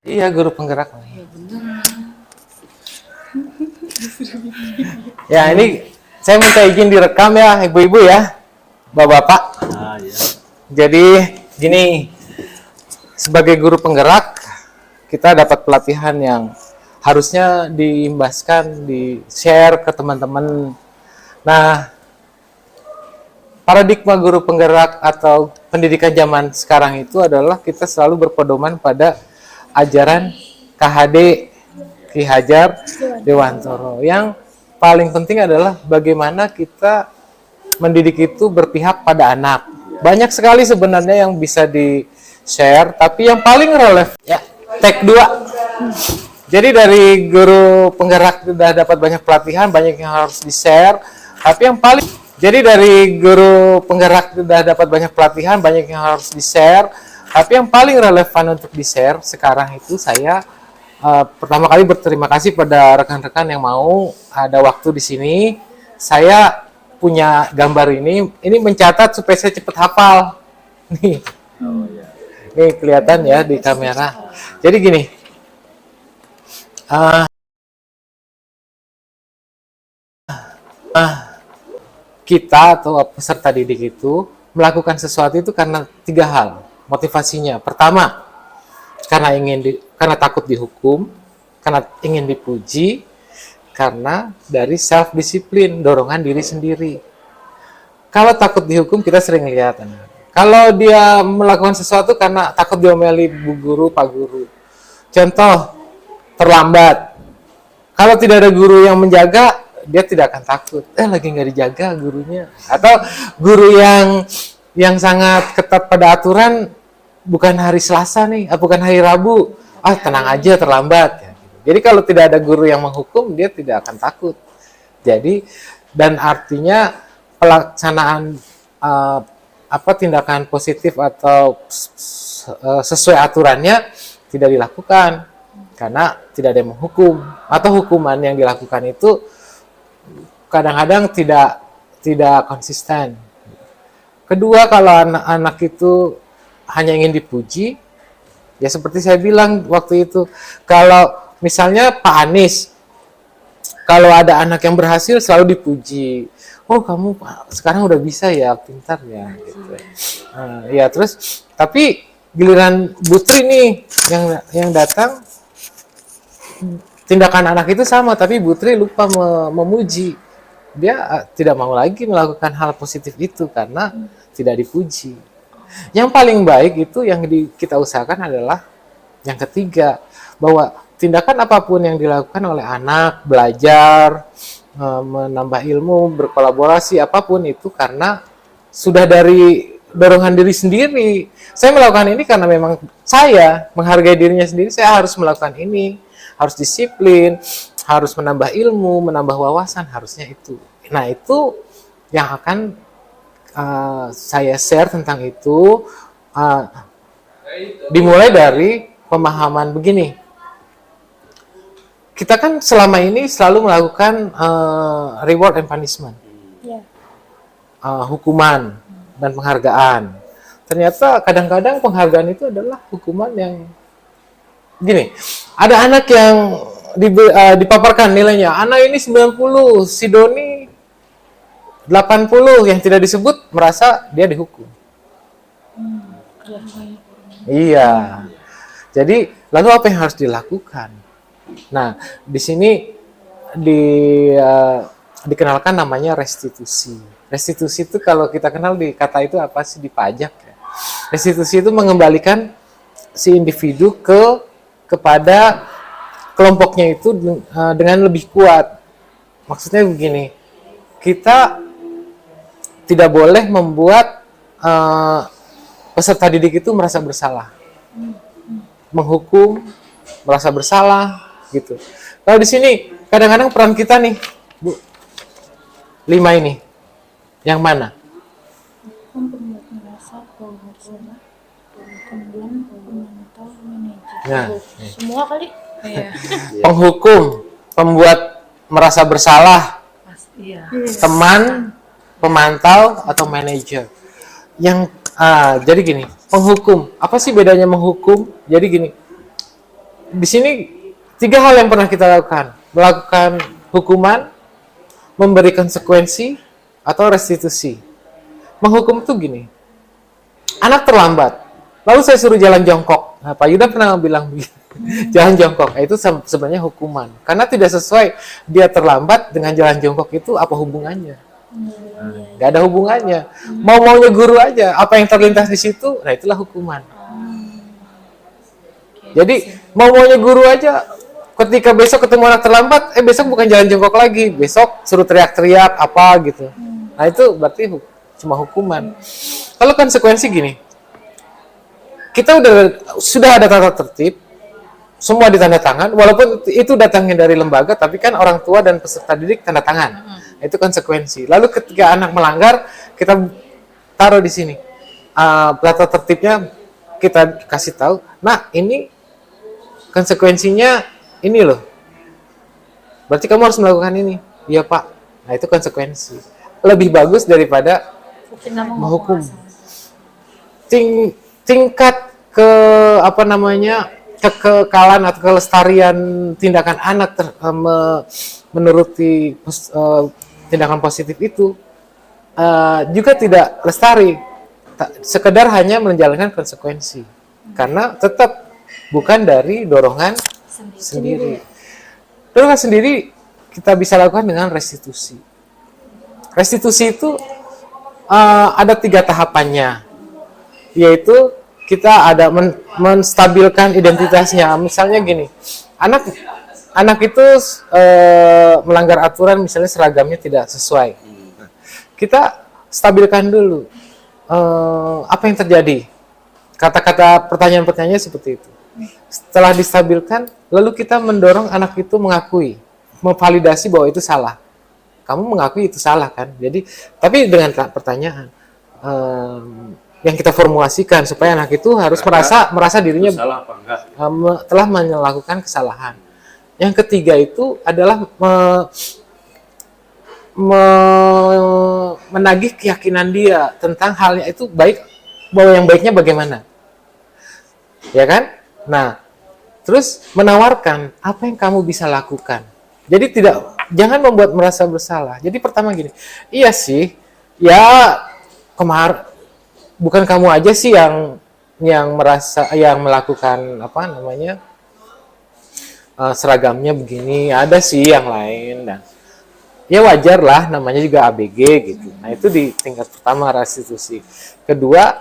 Iya, guru penggerak. Ya bener. Ya, ini saya minta izin direkam ya, ibu-ibu ya, bapak-bapak. Ya. Jadi gini, sebagai guru penggerak, kita dapat pelatihan yang harusnya diimbaskan, di-share ke teman-teman. Nah, paradigma guru penggerak atau pendidikan zaman sekarang itu adalah kita selalu berpedoman pada ajaran KHD, Ki Hajar Dewantoro. Yang paling penting adalah bagaimana kita mendidik itu berpihak pada anak. Banyak sekali sebenarnya yang bisa di-share, tapi yang paling relevan ya, tag 2. Jadi dari guru penggerak sudah dapat banyak pelatihan, banyak yang harus di-share, tapi yang paling sudah dapat banyak pelatihan, banyak yang harus di-share, tapi yang paling relevan untuk di-share sekarang itu saya pertama kali berterima kasih pada rekan-rekan yang mau ada waktu di sini. Saya punya gambar ini mencatat supaya saya cepat hafal. Nih, nih kelihatan ya di kamera. Jadi gini, kita atau peserta didik itu melakukan sesuatu itu karena 3 hal motivasinya. Pertama, karena takut dihukum, karena ingin dipuji, karena dari self disiplin, dorongan diri sendiri. Kalau takut dihukum kita sering lihat. Kalau dia melakukan sesuatu karena takut diomeli bu guru, pak guru. Contoh, terlambat. Kalau tidak ada guru yang menjaga, dia tidak akan takut. Lagi nggak dijaga gurunya. Atau guru yang sangat ketat pada aturan, bukan hari Selasa nih, bukan hari Rabu. Tenang aja, terlambat. Jadi kalau tidak ada guru yang menghukum, dia tidak akan takut. Jadi, dan artinya pelaksanaan tindakan positif atau sesuai aturannya tidak dilakukan karena tidak ada yang menghukum, atau hukuman yang dilakukan itu kadang-kadang tidak konsisten. Kedua, kalau anak-anak itu hanya ingin dipuji, ya seperti saya bilang waktu itu, kalau misalnya Pak Anies, kalau ada anak yang berhasil selalu dipuji. Oh, kamu sekarang udah bisa ya, pintar ya, gitu. Ya terus, tapi giliran Bu Tri nih yang datang, tindakan anak itu sama, tapi Bu Tri lupa memuji. Dia tidak mau lagi melakukan hal positif itu karena tidak dipuji. Yang paling baik itu yang kita usahakan adalah yang ketiga, bahwa tindakan apapun yang dilakukan oleh anak, belajar, menambah ilmu, berkolaborasi, apapun itu karena sudah dari dorongan diri sendiri. Saya melakukan ini karena memang saya menghargai dirinya sendiri, saya harus melakukan ini, harus disiplin, harus menambah ilmu, menambah wawasan, harusnya itu. Nah, itu yang akan saya share tentang itu, dimulai dari pemahaman begini. Kita kan selama ini selalu melakukan reward and punishment, hukuman dan penghargaan. Ternyata kadang-kadang penghargaan itu adalah hukuman yang gini. Ada anak yang dipaparkan nilainya, anak ini 90, si Doni 80, yang tidak disebut merasa dia dihukum. Iya. Jadi lalu apa yang harus dilakukan? Nah, di sini dikenalkan namanya restitusi. Restitusi itu kalau kita kenal di kata itu apa sih, dipajak ya. Restitusi itu mengembalikan si individu kepada kelompoknya itu dengan lebih kuat. Maksudnya begini, kita tidak boleh membuat peserta didik itu merasa bersalah, menghukum, merasa bersalah, gitu. Kalau di sini kadang-kadang peran kita nih, Bu, 5 ini, yang mana? Membuat merasa, kemudian memantau, manajer. Nah, Semua kali. Penghukum, pembuat merasa bersalah, teman, pemantau, atau manajer. Yang jadi gini, penghukum, apa sih bedanya menghukum? Jadi gini, di sini 3 hal yang pernah kita lakukan. Melakukan hukuman, memberi konsekuensi, atau restitusi. Menghukum tuh gini. Anak terlambat. Lalu saya suruh jalan jongkok. Nah, Pak Yuda pernah bilang begini. Jalan jongkok. Itu sebenarnya hukuman. Karena tidak sesuai dia terlambat dengan jalan jongkok itu apa hubungannya? Nggak ada hubungannya. Mau-maunya guru aja. Apa yang terlintas di situ, nah itulah hukuman. Jadi mau-maunya guru aja. Ketika besok ketemu anak terlambat, besok bukan jalan jongkok lagi. Besok suruh teriak-teriak apa gitu. Nah itu berarti cuma hukuman. Kalau konsekuensi gini, kita sudah ada tata tertib, semua ditanda tangan, walaupun itu datangnya dari lembaga, tapi kan orang tua dan peserta didik tanda tangan. Itu konsekuensi. Lalu ketika anak melanggar, kita taruh di sini. Tata tertibnya kita kasih tahu, nah ini konsekuensinya ini loh. Berarti kamu harus melakukan ini. Iya Pak. Nah itu konsekuensi. Lebih bagus daripada menghukum. Tingkat kekekalan atau kelestarian tindakan anak menuruti tindakan positif itu juga tidak lestari. Sekedar hanya menjalankan konsekuensi. Karena tetap bukan dari dorongan sendiri. Dorongan sendiri kita bisa lakukan dengan restitusi. Restitusi itu ada 3 tahapannya, yaitu kita ada menstabilkan identitasnya. Misalnya gini, anak itu melanggar aturan, misalnya seragamnya tidak sesuai. Kita stabilkan dulu apa yang terjadi. Kata-kata pertanyaan-pertanyaannya seperti itu. Setelah distabilkan, lalu kita mendorong anak itu mengakui, memvalidasi bahwa itu salah. Kamu mengakui itu salah kan? Jadi, tapi dengan pertanyaan yang kita formulasikan supaya anak itu harus merasa dirinya salah apa enggak? Telah melakukan kesalahan. Yang ketiga itu adalah menagih keyakinan dia tentang halnya itu baik, bahwa yang baiknya bagaimana. Ya kan? Nah, terus menawarkan apa yang kamu bisa lakukan. Jadi jangan membuat merasa bersalah. Jadi pertama gini, iya sih, ya bukan kamu aja sih yang melakukan seragamnya begini, ada sih yang lain. Dan ya wajar lah, namanya juga ABG gitu. Nah itu di tingkat pertama restitusi. Kedua,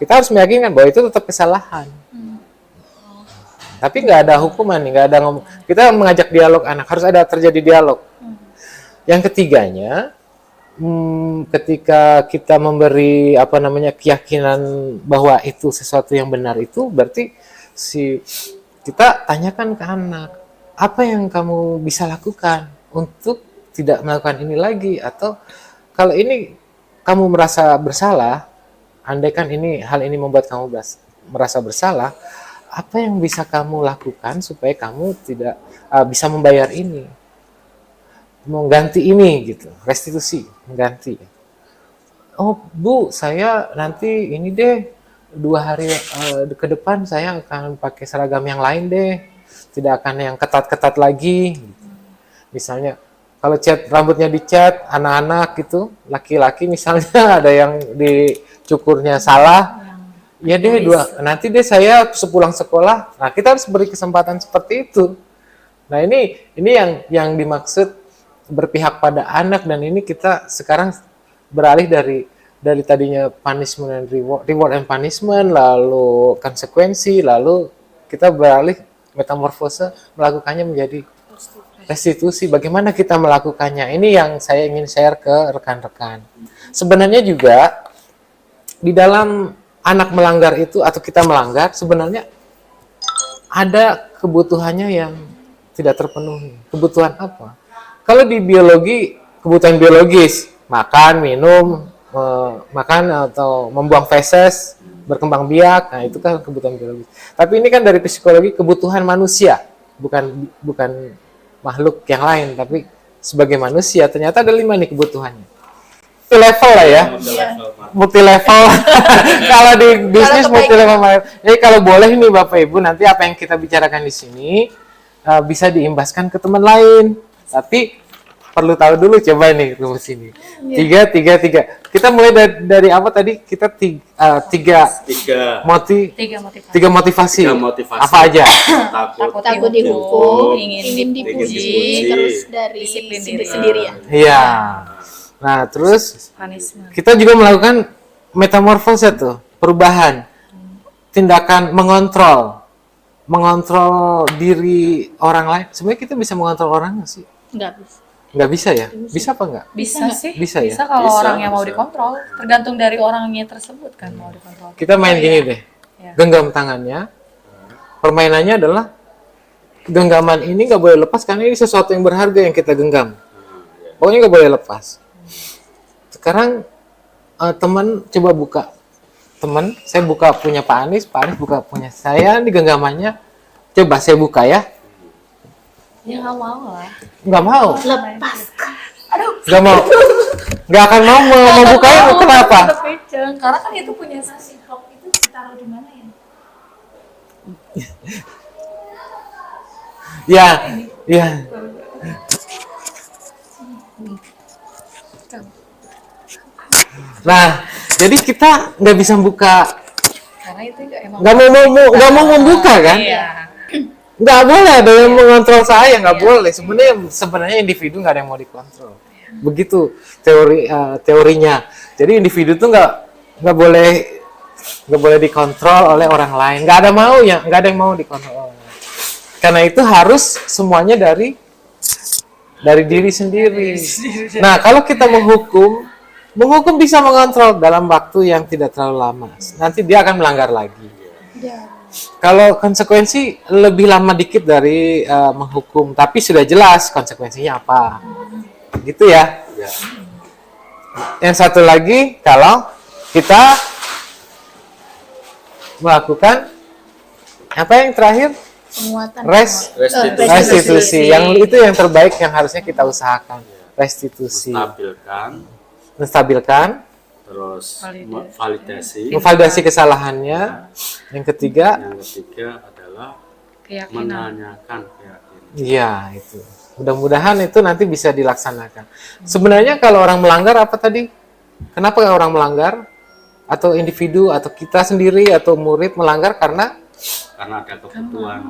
kita harus meyakinkan bahwa itu tetap kesalahan. Tapi nggak ada hukuman nih, nggak ada ngomong. Kita mengajak dialog anak, harus ada terjadi dialog. Yang ketiganya, ketika kita memberi keyakinan bahwa itu sesuatu yang benar itu, berarti kita tanyakan ke anak, apa yang kamu bisa lakukan untuk tidak melakukan ini lagi, atau kalau ini kamu merasa bersalah, andaikan hal ini membuat kamu merasa bersalah, apa yang bisa kamu lakukan supaya kamu tidak bisa membayar ini, mengganti ini gitu, restitusi, mengganti. Oh Bu, saya nanti ini deh 2 hari ke depan saya akan pakai seragam yang lain deh, tidak akan yang ketat-ketat lagi. Misalnya kalau rambutnya dicat anak-anak gitu, laki-laki misalnya ada yang dicukurnya salah. Ya deh, nanti deh saya sepulang sekolah. Nah, kita harus beri kesempatan seperti itu. Nah, ini yang dimaksud berpihak pada anak, dan ini kita sekarang beralih dari tadinya punishment and reward and punishment, lalu konsekuensi, lalu kita beralih metamorfose melakukannya menjadi restitusi. Bagaimana kita melakukannya? Ini yang saya ingin share ke rekan-rekan. Sebenarnya juga di dalam anak melanggar itu atau kita melanggar, sebenarnya ada kebutuhannya yang tidak terpenuhi. Kebutuhan apa? Kalau di biologi, kebutuhan biologis, makan, minum, makan atau membuang feses, berkembang biak, nah itu kan kebutuhan biologis. Tapi ini kan dari psikologi, kebutuhan manusia, bukan makhluk yang lain, tapi sebagai manusia ternyata ada 5 nih kebutuhannya. level lah ya. Multi level. Kalau di bisnis multi level. Jadi kalau boleh nih Bapak Ibu, nanti apa yang kita bicarakan di sini bisa diimbaskan ke teman lain. Tapi perlu tahu dulu, coba nih rumus ini. 3. Kita mulai dari apa tadi? Kita tiga motivasi. Apa aja? Takut dihukum, ingin dipuji, terus dari disiplin sendiri ya. Iya. Nah, terus kita juga melakukan metamorfose tuh, perubahan. Tindakan mengontrol diri orang lain. Sebenarnya kita bisa mengontrol orang nggak sih? Enggak bisa. Nggak bisa ya? Bisa apa nggak? Bisa sih. Bisa ya? Bisa kalau orangnya mau dikontrol. Tergantung dari orangnya tersebut kan mau dikontrol. Kita main gini deh. Ya. Genggam tangannya. Permainannya adalah genggaman ini nggak boleh lepas karena ini sesuatu yang berharga yang kita genggam. Pokoknya nggak boleh lepas. Sekarang teman coba buka. Teman, saya buka punya Pak Anies buka punya saya, di genggamannya. Coba saya buka ya. Ya nggak mau lah. Nggak mau. Lepas. Nggak mau. Nggak akan mau membukanya. Kenapa? Karena kan itu punya sasi blok itu ditaruh di mana ya? Ya. Nah, jadi kita nggak bisa buka. Karena itu emang Nggak mau membuka kan? Iya. Nggak boleh ada yang mengontrol saya, nggak boleh. Sebenarnya individu nggak ada yang mau dikontrol. Begitu teorinya. Jadi individu tuh nggak boleh dikontrol oleh orang lain. Nggak ada yang mau dikontrol. Karena itu harus semuanya dari diri sendiri. Nah, kalau kita menghukum bisa mengontrol dalam waktu yang tidak terlalu lama. Nanti dia akan melanggar lagi. Kalau konsekuensi lebih lama dikit dari menghukum, tapi sudah jelas konsekuensinya apa. Gitu ya. Yang satu lagi, kalau kita melakukan apa yang terakhir? Penguatan. Restitusi. Yang itu yang terbaik yang harusnya kita usahakan. Restitusi. Menstabilkan. Terus validasi. Memvalidasi kesalahannya. Yang ketiga adalah keyakinan. menanyakan keyakinan. Iya, itu. Mudah-mudahan itu nanti bisa dilaksanakan. Sebenarnya kalau orang melanggar apa tadi? Kenapa orang melanggar? Atau individu atau kita sendiri atau murid melanggar karena Karena ada kebutuhan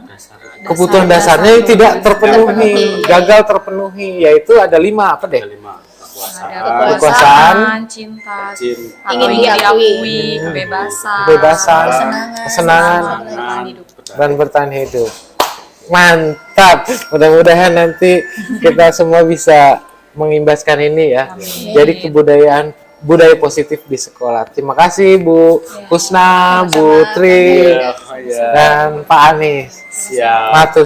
dasar. kebutuhan dasarnya yang tidak terpenuhi, gagal terpenuhi, yaitu ada 5 apa deh? Ada 5. Ada Kekuasaan, cinta, Cinta, atau ingin diakui, kebebasan, kesenangan, hidup. dan bertahan hidup. Mantap. Mudah-mudahan nanti kita semua bisa mengimbaskan ini ya. Jadi budaya positif di sekolah. Terima kasih Bu Husna, Bu Tri, dan Pak Anies. Siap. Matur